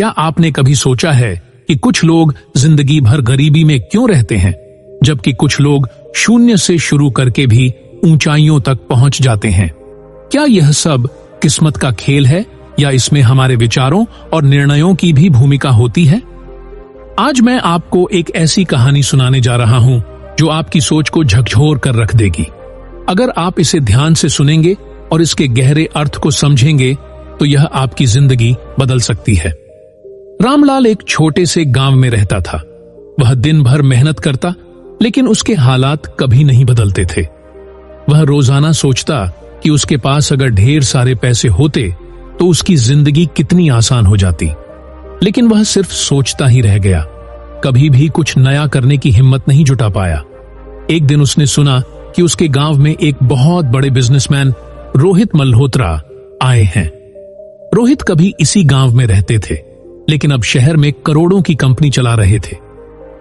क्या आपने कभी सोचा है कि कुछ लोग जिंदगी भर गरीबी में क्यों रहते हैं, जबकि कुछ लोग शून्य से शुरू करके भी ऊंचाइयों तक पहुंच जाते हैं? क्या यह सब किस्मत का खेल है या इसमें हमारे विचारों और निर्णयों की भी भूमिका होती है? आज मैं आपको एक ऐसी कहानी सुनाने जा रहा हूं जो आपकी सोच को झकझोर कर रख देगी। अगर आप इसे ध्यान से सुनेंगे और इसके गहरे अर्थ को समझेंगे तो यह आपकी जिंदगी बदल सकती है। रामलाल एक छोटे से गांव में रहता था। वह दिन भर मेहनत करता, लेकिन उसके हालात कभी नहीं बदलते थे। वह रोजाना सोचता कि उसके पास अगर ढेर सारे पैसे होते तो उसकी जिंदगी कितनी आसान हो जाती, लेकिन वह सिर्फ सोचता ही रह गया। कभी भी कुछ नया करने की हिम्मत नहीं जुटा पाया। एक दिन उसने सुना कि उसके गांव में एक बहुत बड़े बिजनेसमैन रोहित मल्होत्रा आए हैं। रोहित कभी इसी गांव में रहते थे, लेकिन अब शहर में करोड़ों की कंपनी चला रहे थे।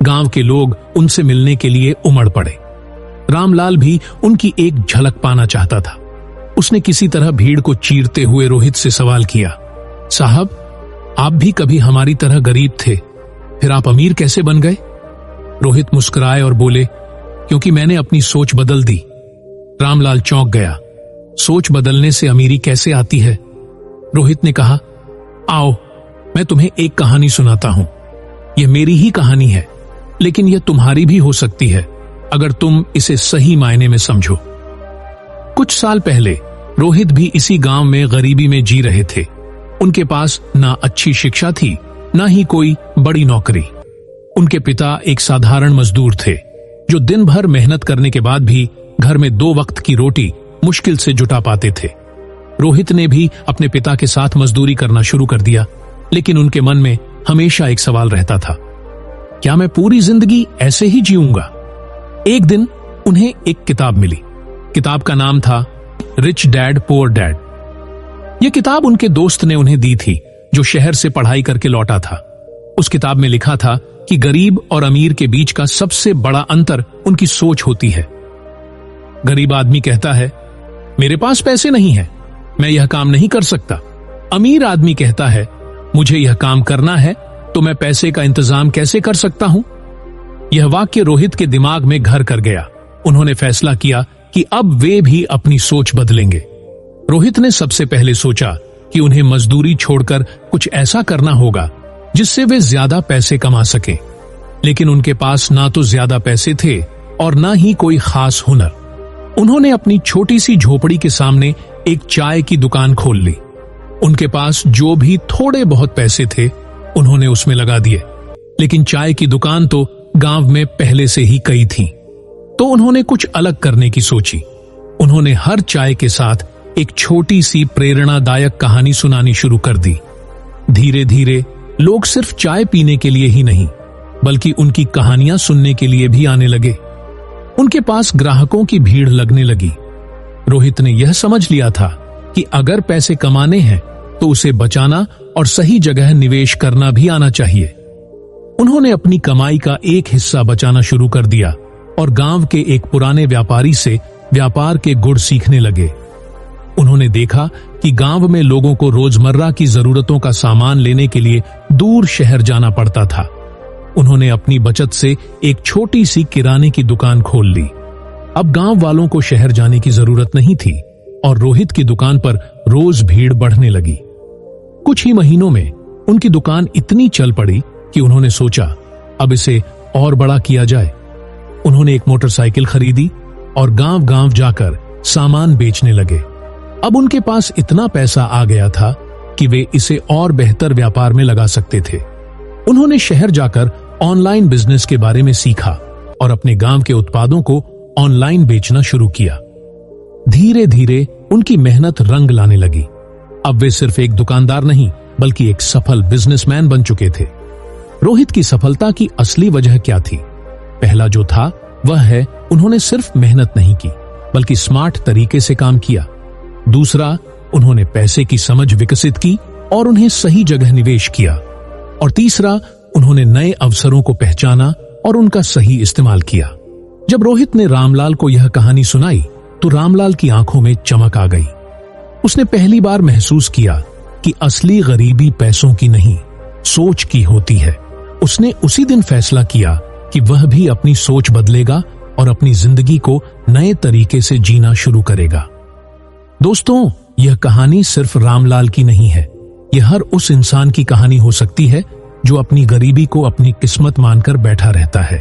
गांव के लोग उनसे मिलने के लिए उमड़ पड़े। रामलाल भी उनकी एक झलक पाना चाहता था। उसने किसी तरह भीड़ को चीरते हुए रोहित से सवाल किया, साहब, आप भी कभी हमारी तरह गरीब थे, फिर आप अमीर कैसे बन गए? रोहित मुस्कुराए और बोले, क्योंकि मैंने अपनी सोच बदल दी। रामलाल चौंक गया। सोच बदलने से अमीरी कैसे आती है? रोहित ने कहा, आओ मैं तुम्हें एक कहानी सुनाता हूं। यह मेरी ही कहानी है, लेकिन यह तुम्हारी भी हो सकती है अगर तुम इसे सही मायने में समझो। कुछ साल पहले रोहित भी इसी गांव में गरीबी में जी रहे थे। उनके पास ना अच्छी शिक्षा थी, ना ही कोई बड़ी नौकरी। उनके पिता एक साधारण मजदूर थे जो दिन भर मेहनत करने के बाद भी घर में 2 वक्त की रोटी मुश्किल से जुटा पाते थे। रोहित ने भी अपने पिता के साथ मजदूरी करना शुरू कर दिया, लेकिन उनके मन में हमेशा एक सवाल रहता था, क्या मैं पूरी जिंदगी ऐसे ही जीऊंगा? एक दिन उन्हें एक किताब मिली। किताब का नाम था रिच डैड पुअर डैड। यह किताब उनके दोस्त ने उन्हें दी थी, जो शहर से पढ़ाई करके लौटा था। उस किताब में लिखा था कि गरीब और अमीर के बीच का सबसे बड़ा अंतर उनकी सोच होती है। गरीब आदमी कहता है, मेरे पास पैसे नहीं है, मैं यह काम नहीं कर सकता। अमीर आदमी कहता है, मुझे यह काम करना है, तो मैं पैसे का इंतजाम कैसे कर सकता हूं? यह वाक्य रोहित के दिमाग में घर कर गया। उन्होंने फैसला किया कि अब वे भी अपनी सोच बदलेंगे। रोहित ने सबसे पहले सोचा कि उन्हें मजदूरी छोड़कर कुछ ऐसा करना होगा जिससे वे ज्यादा पैसे कमा सके। लेकिन उनके पास ना तो ज्यादा पैसे थे और ना ही कोई खास हुनर। उन्होंने अपनी छोटी सी झोपड़ी के सामने एक चाय की दुकान खोल ली। उनके पास जो भी थोड़े बहुत पैसे थे उन्होंने उसमें लगा दिए, लेकिन चाय की दुकान तो गांव में पहले से ही कई थीं। तो उन्होंने कुछ अलग करने की सोची। उन्होंने हर चाय के साथ एक छोटी सी प्रेरणादायक कहानी सुनानी शुरू कर दी। धीरे धीरे लोग सिर्फ चाय पीने के लिए ही नहीं, बल्कि उनकी कहानियां सुनने के लिए भी आने लगे। उनके पास ग्राहकों की भीड़ लगने लगी। रोहित ने यह समझ लिया था कि अगर पैसे कमाने हैं तो उसे बचाना और सही जगह निवेश करना भी आना चाहिए। उन्होंने अपनी कमाई का एक हिस्सा बचाना शुरू कर दिया और गांव के एक पुराने व्यापारी से व्यापार के गुण सीखने लगे। उन्होंने देखा कि गांव में लोगों को रोजमर्रा की जरूरतों का सामान लेने के लिए दूर शहर जाना पड़ता था। उन्होंने अपनी बचत से एक छोटी सी किराने की दुकान खोल ली। अब गांव वालों को शहर जाने की जरूरत नहीं थी और रोहित की दुकान पर रोज भीड़ बढ़ने लगी। कुछ ही महीनों में उनकी दुकान इतनी चल पड़ी कि उन्होंने सोचा अब इसे और बड़ा किया जाए। उन्होंने एक मोटरसाइकिल खरीदी और गांव गांव जाकर सामान बेचने लगे। अब उनके पास इतना पैसा आ गया था कि वे इसे और बेहतर व्यापार में लगा सकते थे। उन्होंने शहर जाकर ऑनलाइन बिजनेस के बारे में सीखा और अपने गांव के उत्पादों को ऑनलाइन बेचना शुरू किया। धीरे धीरे उनकी मेहनत रंग लाने लगी। अब वे सिर्फ एक दुकानदार नहीं, बल्कि एक सफल बिजनेसमैन बन चुके थे। रोहित की सफलता की असली वजह क्या थी? पहला जो था वह है उन्होंने सिर्फ मेहनत नहीं की, बल्कि स्मार्ट तरीके से काम किया। दूसरा, उन्होंने पैसे की समझ विकसित की और उन्हें सही जगह निवेश किया। और तीसरा, उन्होंने नए अवसरों को पहचाना और उनका सही इस्तेमाल किया। जब रोहित ने रामलाल को यह कहानी सुनाई तो रामलाल की आंखों में चमक आ गई। उसने पहली बार महसूस किया कि असली गरीबी पैसों की नहीं, सोच की होती है। उसने उसी दिन फैसला किया कि वह भी अपनी सोच बदलेगा और अपनी जिंदगी को नए तरीके से जीना शुरू करेगा। दोस्तों, यह कहानी सिर्फ रामलाल की नहीं है। यह हर उस इंसान की कहानी हो सकती है जो अपनी गरीबी को अपनी किस्मत मानकर बैठा रहता है।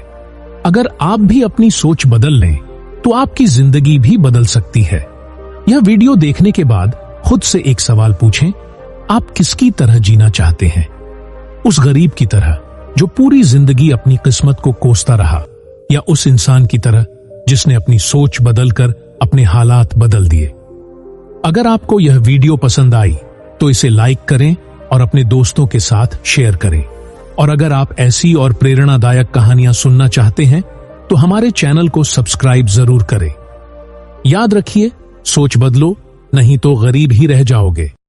अगर आप भी अपनी सोच बदल लें तो आपकी जिंदगी भी बदल सकती है। यह वीडियो देखने के बाद खुद से एक सवाल पूछें, आप किसकी तरह जीना चाहते हैं? उस गरीब की तरह जो पूरी जिंदगी अपनी किस्मत को कोसता रहा, या उस इंसान की तरह जिसने अपनी सोच बदलकर अपने हालात बदल दिए? अगर आपको यह वीडियो पसंद आई तो इसे लाइक करें और अपने दोस्तों के साथ शेयर करें। और अगर आप ऐसी और प्रेरणादायक कहानियां सुनना चाहते हैं तो हमारे चैनल को सब्सक्राइब जरूर करें। याद रखिए, सोच बदलो, नहीं तो गरीब ही रह जाओगे।